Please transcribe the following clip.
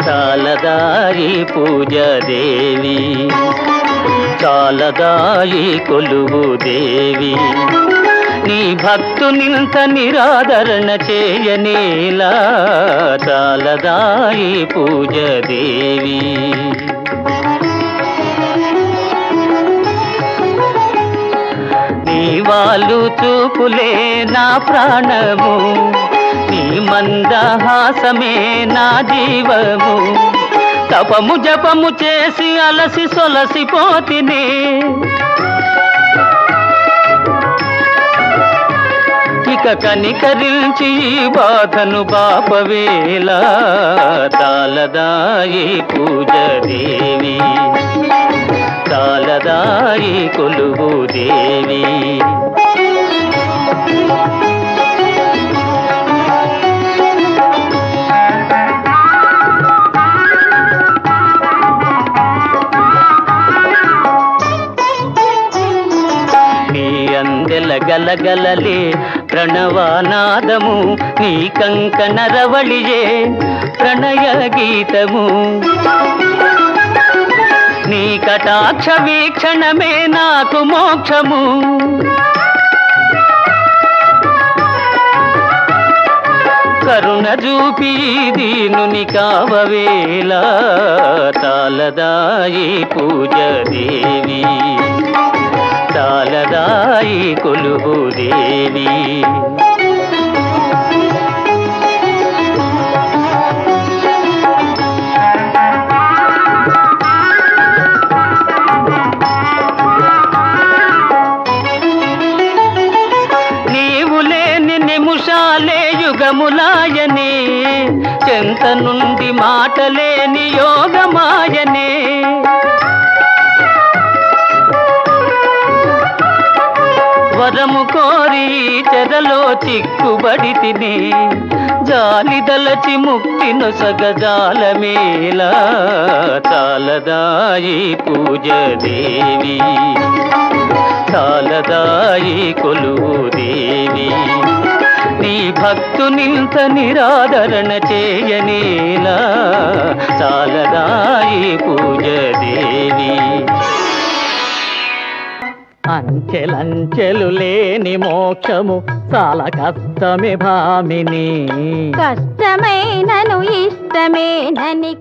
చాలదాయి పూజా దేవి, చాలదాయి కొలువు దేవి, నీ భక్తునింత నిరాదరణ చేయనేలా. చాలదాయి పూజా దేవి. నీ వాళ్ళు చూపులే నా ప్రాణము, నీ మందహాసమే నా జీవము. తపము జపము చేసి అలసి సొలసిపోతిని, ఇక కనికరించి బాధను బాపవేలా. చాలదాయి పూజ దేవి, చాలదాయి కొలువు దేవి. గలగలలే ప్రణవానాదము, నీ కంకణ రవళియే ప్రణయ గీతము. నీ కటాక్ష వీక్షణమే నాకు మోక్షము. కరుణ చూపి దీనుని కావవేలా. చాలదాయి పూజ దేవి, చాలదాయి కొలువు దేవి. నీవు లేని నిముషాలే యుగములాయనే, చెంత నుండి మాటలేని యోగమాయనే. వరము కోరి చెరలో చిక్కుబడి తిని, జాలిదలచి ముక్తి నొసగజాలమేలా. చాలదాయి పూజ దేవి, చాలదాయి కొలువు దేవి, నీ భక్తునింత నిరాదరణ చేయనేలా. చాలదాయి పూజ దేవి. అంచెలంచెలు లేని మోక్షము చాలా కష్టమే భామిని, కష్టమైనను ఇష్టమేనని